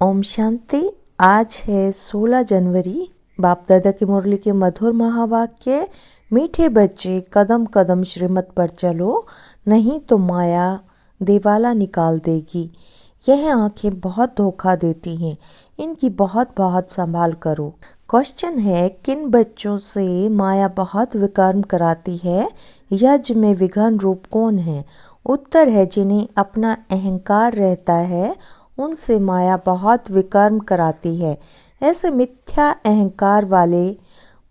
ओम शांति। आज है 16 जनवरी। बाप दादा की मुरली के मधुर महावाक्य। मीठे बच्चे कदम कदम श्रीमत पर चलो, नहीं तो माया दिवाला निकाल देगी। यह आंखें बहुत धोखा देती हैं, इनकी बहुत बहुत संभाल करो। क्वेश्चन है, किन बच्चों से माया बहुत विकर्म कराती है? यज्ञ में विघ्न रूप कौन है? उत्तर है, जिन्हें अपना अहंकार रहता है उनसे माया बहुत विकर्म कराती है। ऐसे मिथ्या अहंकार वाले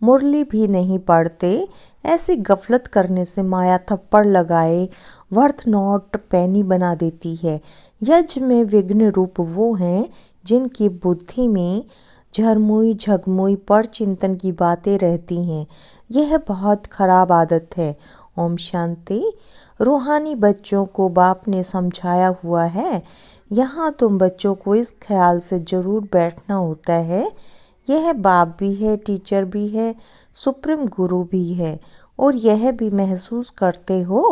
मुरली भी नहीं पढ़ते। ऐसी गफलत करने से माया थप्पड़ लगाए वर्थ नॉट पैनी बना देती है। यज्ञ में विघ्न रूप वो हैं जिनकी बुद्धि में झरमुई झगमुई पर चिंतन की बातें रहती हैं। यह बहुत खराब आदत है। ओम शांति। रूहानी बच्चों को बाप ने समझाया हुआ है। यहाँ तुम बच्चों को इस ख्याल से जरूर बैठना होता है, यह बाप भी है, टीचर भी है, सुप्रीम गुरु भी है, और यह भी महसूस करते हो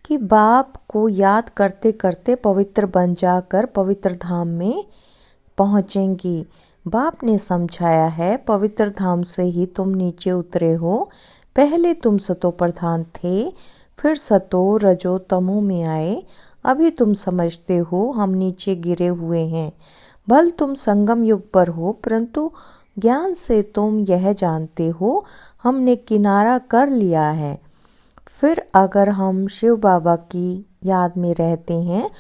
कि बाप को याद करते करते पवित्र बन जाकर पवित्र धाम में पहुँचेंगी। बाप ने समझाया है, पवित्र धाम से ही तुम नीचे उतरे हो। पहले तुम सतो प्रधान थे, फिर सतो रजो तमो में आए। अभी तुम समझते हो हम नीचे गिरे हुए हैं। भल तुम संगम युग पर हो, परंतु ज्ञान से तुम यह जानते हो हमने किनारा कर लिया है। फिर अगर हम शिव बाबा की याद में रहते हैं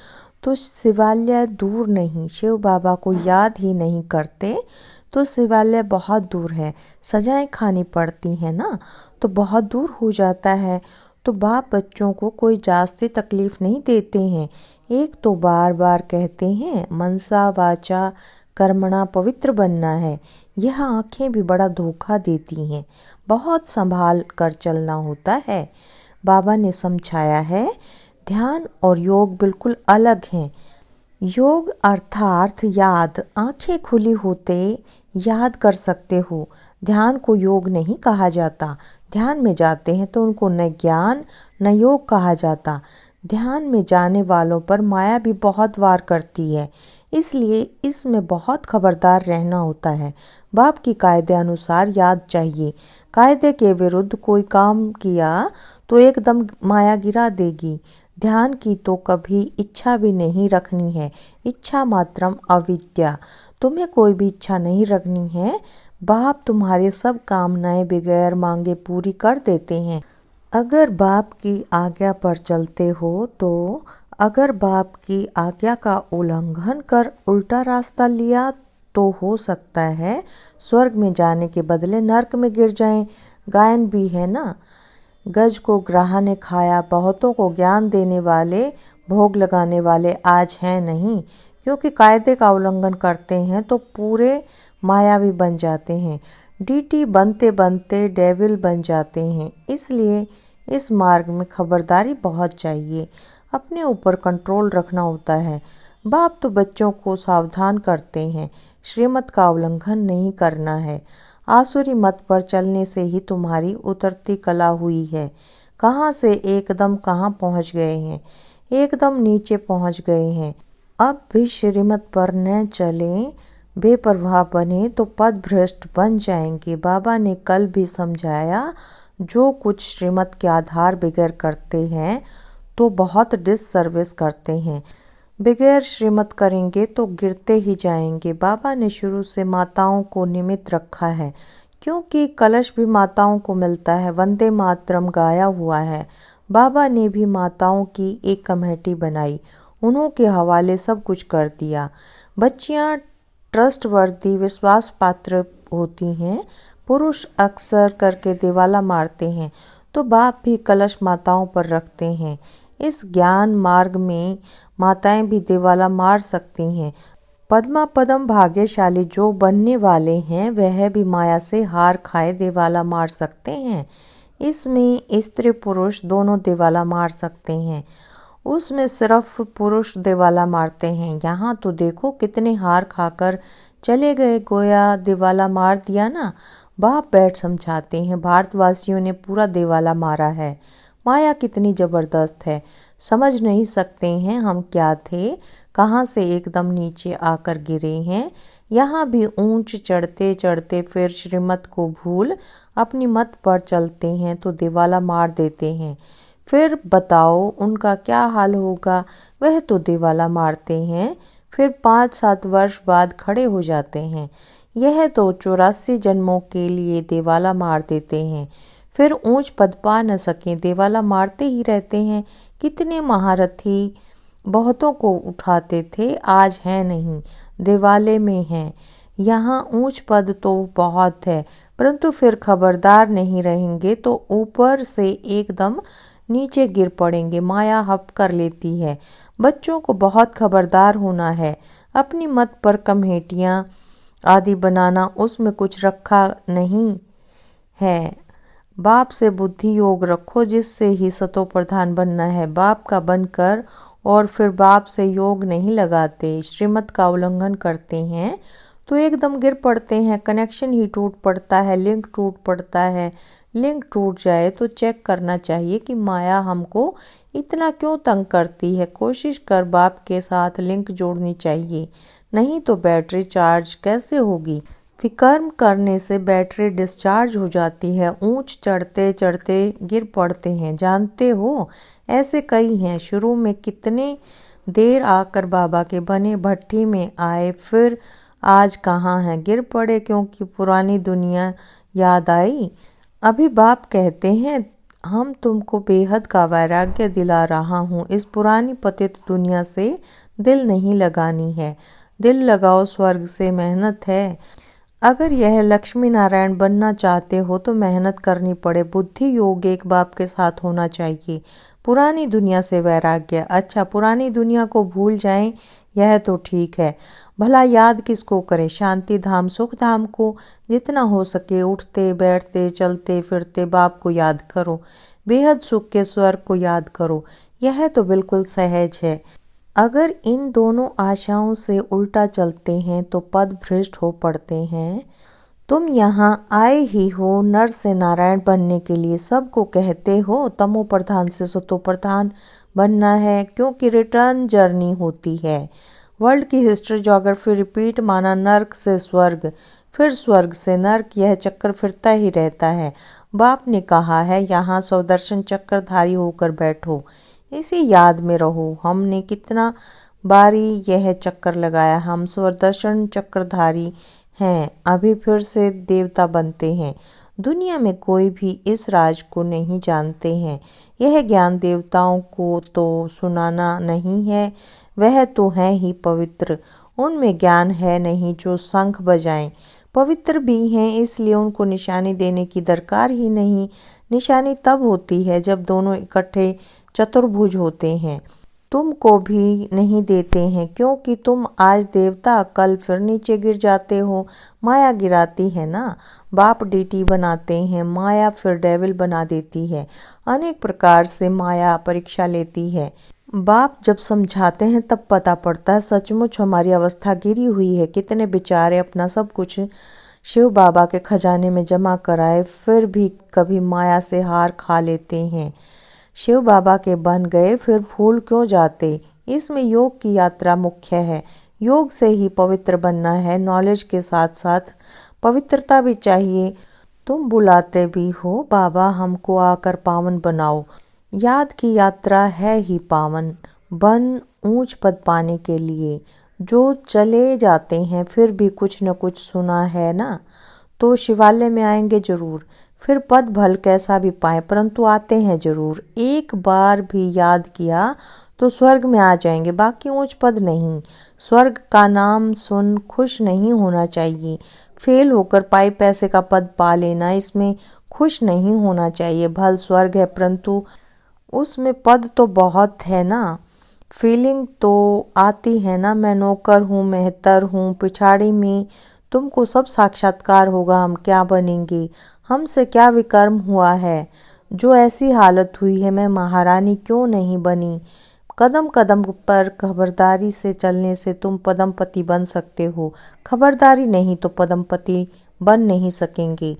तो शिवालय दूर नहीं। शिव बाबा को याद ही नहीं करते तो शिवालय बहुत दूर है। सजाएं खानी पड़ती हैं ना, तो बहुत दूर हो जाता है। तो बाप बच्चों को कोई जास्ती तकलीफ नहीं देते हैं। एक तो बार बार कहते हैं मनसा वाचा कर्मणा पवित्र बनना है। यह आंखें भी बड़ा धोखा देती हैं, बहुत संभाल कर चलना होता है। बाबा ने समझाया है, ध्यान और योग बिल्कुल अलग हैं। योग अर्थात याद, आंखें खुली होते याद कर सकते हो। ध्यान को योग नहीं कहा जाता। ध्यान में जाते हैं तो उनको न ज्ञान न योग कहा जाता। ध्यान में जाने वालों पर माया भी बहुत वार करती है, इसलिए इसमें बहुत खबरदार रहना होता है। बाप की कायदे अनुसार याद चाहिए। कायदे के विरुद्ध कोई काम किया तो एकदम माया गिरा देगी। ध्यान की तो कभी इच्छा भी नहीं रखनी है। इच्छा मात्रम अविद्या। तुम्हें कोई भी इच्छा नहीं रखनी है। बाप तुम्हारे सब कामनाएं बगैर मांगे पूरी कर देते हैं। अगर बाप की आज्ञा पर चलते हो तो अगर बाप की आज्ञा का उल्लंघन कर उल्टा रास्ता लिया तो हो सकता है स्वर्ग में जाने के बदले नर्क में गिर जाएं। गायन भी है ना, गज को ग्राह ने खाया, बहुतों को ज्ञान देने वाले भोग लगाने वाले आज हैं नहीं। क्योंकि कायदे का उल्लंघन करते हैं तो पूरे मायावी बन जाते हैं। डीटी बनते बनते डेविल बन जाते हैं। इसलिए इस मार्ग में खबरदारी बहुत चाहिए। अपने ऊपर कंट्रोल रखना होता है। बाप तो बच्चों को सावधान करते हैं, श्रीमत का उल्लंघन नहीं करना है। आसुरी मत पर चलने से ही तुम्हारी उतरती कला हुई है। कहाँ से एकदम कहाँ पहुँच गए हैं, एकदम नीचे पहुँच गए हैं। अब भी श्रीमत पर न चलें, बेपरवाह बने तो पद भ्रष्ट बन जाएंगे। बाबा ने कल भी समझाया, जो कुछ श्रीमत के आधार बगैर करते हैं तो बहुत डिससर्विस करते हैं। बगैर श्रीमत करेंगे तो गिरते ही जाएंगे। बाबा ने शुरू से माताओं को निमित्त रखा है, क्योंकि कलश भी माताओं को मिलता है। वंदे मातरम गाया हुआ है। बाबा ने भी माताओं की एक कमेटी बनाई, उन्हों के हवाले सब कुछ कर दिया। बच्चियां ट्रस्टवर्दी विश्वास पात्र होती हैं। पुरुष अक्सर करके दिवाला मारते हैं, तो बाप भी कलश माताओं पर रखते हैं। इस ज्ञान मार्ग में माताएं भी दिवाला मार सकती हैं। पद्मा पदम भाग्यशाली जो बनने वाले हैं वह भी माया से हार खाए दिवाला मार सकते हैं। इसमें स्त्री पुरुष दोनों दिवाला मार सकते हैं। उसमें सिर्फ पुरुष दिवाला मारते हैं। यहाँ तो देखो कितने हार खाकर चले गए, गोया दिवाला मार दिया ना। बाप बैठ समझाते हैं, भारतवासियों ने पूरा दिवाला मारा है। माया कितनी जबरदस्त है, समझ नहीं सकते हैं हम क्या थे, कहाँ से एकदम नीचे आकर गिरे हैं। यहाँ भी ऊंच चढ़ते चढ़ते फिर श्रीमत को भूल अपनी मत पर चलते हैं तो दिवाला मार देते हैं। फिर बताओ उनका क्या हाल होगा, वह तो दिवाला मारते हैं फिर 5-7 वर्ष बाद खड़े हो जाते हैं। यह तो 84 जन्मों के लिए दिवाला मार देते हैं, फिर ऊंच पद पा न सकें, दिवाला मारते ही रहते हैं। कितने महारथी बहुतों को उठाते थे, आज है नहीं, दिवाले में हैं। यहाँ ऊंच पद तो बहुत है, परंतु फिर खबरदार नहीं रहेंगे तो ऊपर से एकदम नीचे गिर पड़ेंगे, माया हप कर लेती है। बच्चों को बहुत खबरदार होना है, अपनी मत पर कमेटियाँ आदि बनाना, उसमें कुछ रखा नहीं है। बाप से बुद्धि योग रखो, जिससे ही सतो प्रधान बनना है। बाप का बनकर और फिर बाप से योग नहीं लगाते, श्रीमत का उल्लंघन करते हैं तो एकदम गिर पड़ते हैं। कनेक्शन ही टूट पड़ता है, लिंक टूट पड़ता है। लिंक टूट जाए तो चेक करना चाहिए कि माया हमको इतना क्यों तंग करती है। कोशिश कर बाप के साथ लिंक जोड़नी चाहिए, नहीं तो बैटरी चार्ज कैसे होगी। विकर्म करने से बैटरी डिस्चार्ज हो जाती है। ऊंच चढ़ते चढ़ते गिर पड़ते हैं, जानते हो ऐसे कई हैं। शुरू में कितने देर आकर बाबा के बने भट्टी में आए, फिर आज कहाँ हैं, गिर पड़े क्योंकि पुरानी दुनिया याद आई। अभी बाप कहते हैं हम तुमको बेहद का वैराग्य दिला रहा हूँ, इस पुरानी पतित दुनिया से दिल नहीं लगानी है। दिल लगाओ, स्वर्ग से मेहनत है। अगर यह लक्ष्मी नारायण बनना चाहते हो तो मेहनत करनी पड़े। बुद्धि योग एक बाप के साथ होना चाहिए। पुरानी दुनिया से वैराग्य, अच्छा पुरानी दुनिया को भूल जाएं यह तो ठीक है, भला याद किसको करें, शांति धाम सुख धाम को। जितना हो सके उठते बैठते चलते फिरते बाप को याद करो, बेहद सुख के स्वर्ग को याद करो, यह तो बिल्कुल सहज है। अगर इन दोनों आशाओं से उल्टा चलते हैं तो पद भ्रष्ट हो पड़ते हैं। तुम यहाँ आए ही हो नर से नारायण बनने के लिए, सबको कहते हो तमो प्रधान से सतो प्रधान बनना है, क्योंकि रिटर्न जर्नी होती है। वर्ल्ड की हिस्ट्री ज्योग्राफी रिपीट, माना नर्क से स्वर्ग, फिर स्वर्ग से नर्क, यह चक्कर फिरता ही रहता है। बाप ने कहा है यहाँ स्वदर्शन चक्रधारी होकर बैठो, इसी याद में रहो। हमने कितना बारी यह चक्कर लगाया, हम स्वदर्शन चक्रधारी हैं, अभी फिर से देवता बनते हैं। दुनिया में कोई भी इस राज को नहीं जानते हैं। यह ज्ञान देवताओं को तो सुनाना नहीं है, वह तो हैं ही पवित्र, उनमें ज्ञान है नहीं जो शंख बजाएं। पवित्र भी हैं इसलिए उनको निशानी देने की दरकार ही नहीं। निशानी तब होती है जब दोनों इकट्ठे चतुर्भुज होते हैं। तुमको भी नहीं देते हैं क्योंकि तुम आज देवता कल फिर नीचे गिर जाते हो। माया गिराती है ना, बाप डीटी बनाते हैं, माया फिर डेविल बना देती है। अनेक प्रकार से माया परीक्षा लेती है। बाप जब समझाते हैं तब पता पड़ता है सचमुच हमारी अवस्था गिरी हुई है। कितने बेचारे अपना सब कुछ शिव बाबा के खजाने में जमा कराए फिर भी कभी माया से हार खा लेते हैं। शिव बाबा के बन गए फिर भूल क्यों जाते। इसमें योग की यात्रा मुख्य है। योग से ही पवित्र बनना है, नॉलेज के साथ साथ पवित्रता भी चाहिए। तुम बुलाते भी हो बाबा हमको आकर पावन बनाओ, याद की यात्रा है ही पावन। बन ऊंच पद पाने के लिए जो चले जाते हैं फिर भी कुछ न कुछ सुना है ना, तो शिवालय में आएंगे जरूर। फिर पद भल कैसा भी पाए परंतु आते हैं जरूर। एक बार भी याद किया तो स्वर्ग में आ जाएंगे, बाकी ऊंच पद नहीं। स्वर्ग का नाम सुन खुश नहीं होना चाहिए। फेल होकर पाई पैसे का पद पा लेना, इसमें खुश नहीं होना चाहिए। भल स्वर्ग है परंतु उसमें पद तो बहुत है ना, फीलिंग तो आती है ना, मैं नौकर हूँ मेहतर हूँ। पिछाड़ी में तुमको सब साक्षात्कार होगा, हम क्या बनेंगे, हमसे क्या विकर्म हुआ है जो ऐसी हालत हुई है। मैं महारानी क्यों नहीं बनी, कदम कदम पर खबरदारी से चलने से तुम पद्मपति बन सकते हो, खबरदारी नहीं तो पद्मपति बन नहीं सकेंगे।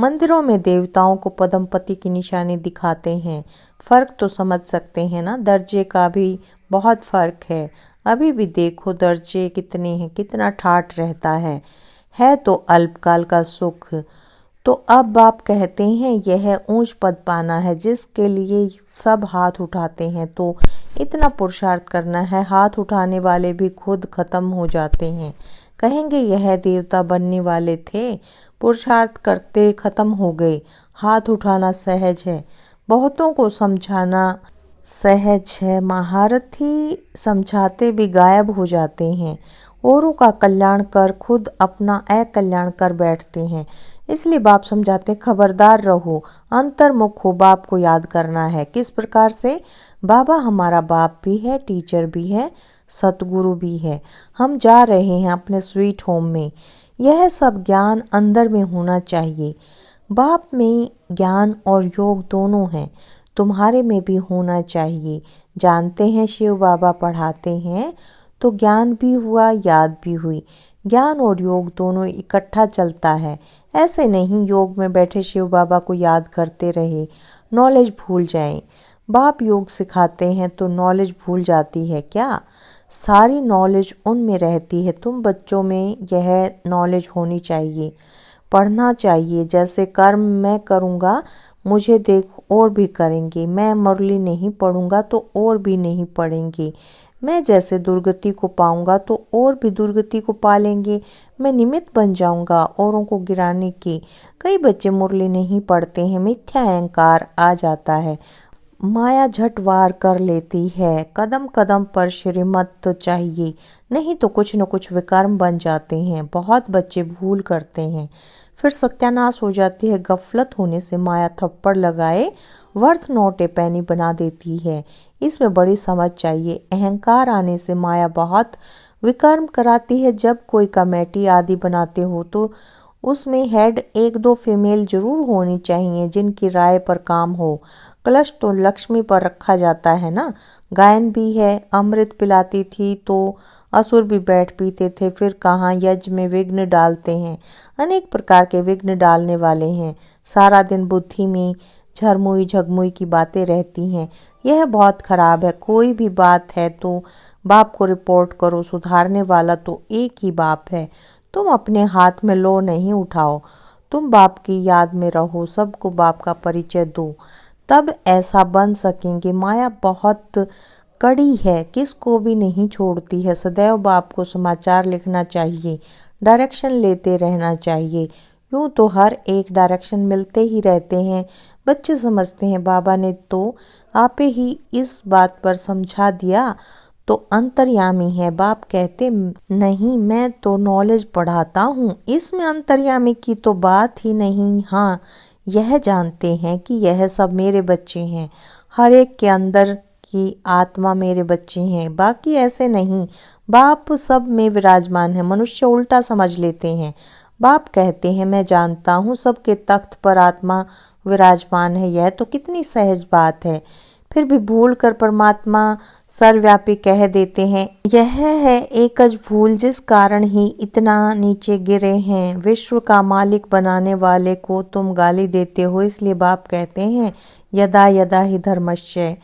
मंदिरों में देवताओं को पद्मपति की निशानी दिखाते हैं। फर्क तो समझ सकते हैं ना, दर्जे का भी बहुत फर्क है। अभी भी देखो दर्जे कितने हैं, कितना ठाठ रहता है तो अल्पकाल का सुख। तो अब आप कहते हैं यह ऊंच पद पाना है जिसके लिए सब हाथ उठाते हैं, तो इतना पुरुषार्थ करना है, हाथ उठाने वाले भी खुद खत्म हो जाते हैं। कहेंगे यह देवता बनने वाले थे, पुरुषार्थ करते खत्म हो गए। हाथ उठाना सहज है, बहुतों को समझाना सहज है, महारथी समझाते भी गायब हो जाते हैं। औरों का कल्याण कर खुद अपना अकल्याण कर बैठते हैं। इसलिए बाप समझाते खबरदार रहो, अंतर्मुख हो, बाप को याद करना है। किस प्रकार से? बाबा हमारा बाप भी है, टीचर भी है, सतगुरु भी है। हम जा रहे हैं अपने स्वीट होम में। यह सब ज्ञान अंदर में होना चाहिए। बाप में ज्ञान और योग दोनों हैं, तुम्हारे में भी होना चाहिए। जानते हैं शिव बाबा पढ़ाते हैं तो ज्ञान भी हुआ, याद भी हुई। ज्ञान और योग दोनों इकट्ठा चलता है। ऐसे नहीं योग में बैठे शिव बाबा को याद करते रहे, नॉलेज भूल जाएं। बाप योग सिखाते हैं तो नॉलेज भूल जाती है क्या? सारी नॉलेज उनमें रहती है। तुम बच्चों में यह नॉलेज होनी चाहिए, पढ़ना चाहिए। जैसे कर्म मैं करूँगा मुझे देख और भी करेंगे, मैं मुरली नहीं पढ़ूंगा तो और भी नहीं पढ़ेंगे। मैं जैसे दुर्गति को पाऊंगा तो और भी दुर्गति को पालेंगे। मैं निमित्त बन जाऊंगा औरों को गिराने की। कई बच्चे मुरली नहीं पढ़ते हैं, मिथ्या अहंकार आ जाता है, माया झट वार कर लेती है। कदम कदम पर श्रीमत चाहिए, नहीं तो कुछ न कुछ विकर्म बन जाते हैं। बहुत बच्चे भूल करते हैं, फिर सत्यानाश हो जाती है। गफलत होने से माया थप्पड़ लगाए वर्थ नॉट ए पेनी बना देती है। इसमें बड़ी समझ चाहिए। अहंकार आने से माया बहुत विकर्म कराती है। जब कोई कमेटी आदि बनाते हो तो उसमें हेड एक दो फीमेल जरूर होनी चाहिए जिनकी राय पर काम हो। कलश तो लक्ष्मी पर रखा जाता है ना। गायन भी है, अमृत पिलाती थी तो असुर भी बैठ पीते थे। फिर कहाँ यज्ञ में विघ्न डालते हैं, अनेक प्रकार के विघ्न डालने वाले हैं। सारा दिन बुद्धि में झरमुई झगमुई की बातें रहती हैं। यह बहुत खराब है। कोई भी बात है तो बाप को रिपोर्ट करो, सुधारने वाला तो एक ही बाप है। तुम अपने हाथ में लो नहीं उठाओ, तुम बाप की याद में रहो, सबको बाप का परिचय दो, तब ऐसा बन सकेंगे। माया बहुत कड़ी है, किसको भी नहीं छोड़ती है। सदैव बाप को समाचार लिखना चाहिए, डायरेक्शन लेते रहना चाहिए। यूँ तो हर एक डायरेक्शन मिलते ही रहते हैं। बच्चे समझते हैं बाबा ने तो आपे ही इस बात पर समझा दिया तो अंतर्यामी है। बाप कहते नहीं मैं तो नॉलेज पढ़ाता हूँ, इसमें अंतर्यामी की तो बात ही नहीं। हाँ यह जानते हैं कि यह सब मेरे बच्चे हैं, हर एक के अंदर की आत्मा मेरे बच्चे हैं, बाकी ऐसे नहीं। बाप सब में विराजमान है। मनुष्य उल्टा समझ लेते हैं। बाप कहते हैं मैं जानता हूँ सबके तख्त पर आत्मा विराजमान है। यह तो कितनी सहज बात है, फिर भी भूल कर परमात्मा सर्वव्यापी कह देते हैं। यह है एकज भूल जिस कारण ही इतना नीचे गिरे हैं। विश्व का मालिक बनाने वाले को तुम गाली देते हो, इसलिए बाप कहते हैं यदा यदा ही धर्मस्य।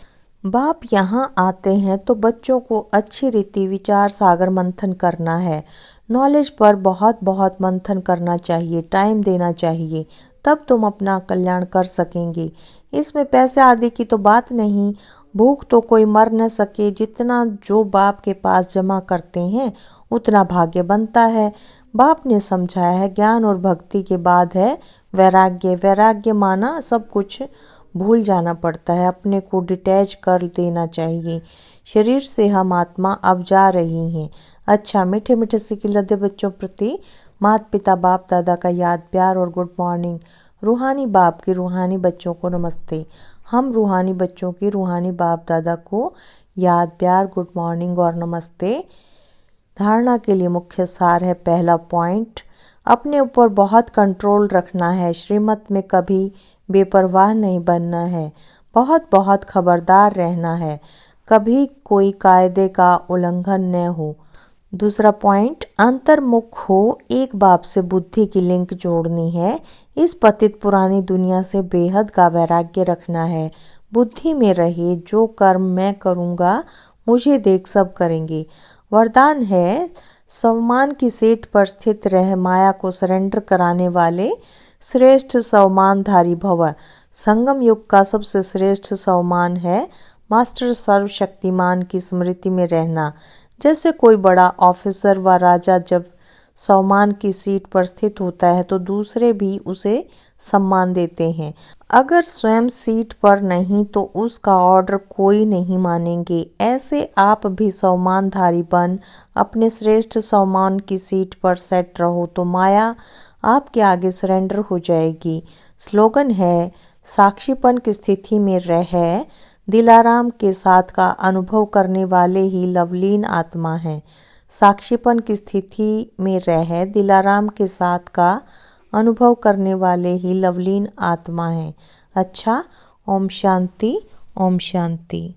बाप यहाँ आते हैं तो बच्चों को अच्छी रीति विचार सागर मंथन करना है। नॉलेज पर बहुत बहुत मंथन करना चाहिए, टाइम देना चाहिए, तब तुम अपना कल्याण कर सकेंगे। इसमें पैसे आदि की तो बात नहीं, भूख तो कोई मर न सके। जितना जो बाप के पास जमा करते हैं उतना भाग्य बनता है। बाप ने समझाया है ज्ञान और भक्ति के बाद है वैराग्य। वैराग्य माना सब कुछ भूल जाना पड़ता है, अपने को डिटैच कर देना चाहिए। शरीर से हम आत्मा अब जा रही हैं। अच्छा मीठे मीठे सिक्के लदे बच्चों प्रति माता पिता बाप दादा का याद प्यार और गुड मॉर्निंग। रूहानी बाप की रूहानी बच्चों को नमस्ते। हम रूहानी बच्चों की रूहानी बाप दादा को याद प्यार गुड मॉर्निंग और नमस्ते। धारणा के लिए मुख्य सार है। पहला पॉइंट, अपने ऊपर बहुत कंट्रोल रखना है। श्रीमत में कभी बेपरवाह नहीं बनना है, बहुत बहुत खबरदार रहना है। कभी कोई कायदे का उल्लंघन न हो। दूसरा पॉइंट, अंतर्मुख हो, एक बाप से बुद्धि की लिंक जोड़नी है। इस पतित पुरानी दुनिया से बेहद का वैराग्य रखना है। बुद्धि में रहे, जो कर्म मैं करूँगा मुझे देख सब करेंगे। वरदान है, सम्मान की सीट पर स्थित रह माया को सरेंडर कराने वाले श्रेष्ठ सम्मानधारी भव। संगम युग का सबसे श्रेष्ठ सम्मान है मास्टर सर्वशक्तिमान की स्मृति में रहना। जैसे कोई बड़ा ऑफिसर व राजा जब सम्मान की सीट पर स्थित होता है तो दूसरे भी उसे सम्मान देते हैं। अगर स्वयं सीट पर नहीं तो उसका ऑर्डर कोई नहीं मानेंगे। ऐसे आप भी सम्मानधारी बन अपने श्रेष्ठ सम्मान की सीट पर सेट रहो तो माया आपके आगे सरेंडर हो जाएगी। स्लोगन है, साक्षीपन की स्थिति में रह दिलाराम के साथ का अनुभव करने वाले ही लवलीन आत्मा है। साक्षीपन की स्थिति में रह दिलाराम के साथ का अनुभव करने वाले ही लवलीन आत्मा है। अच्छा, ओम शांति, ओम शांति।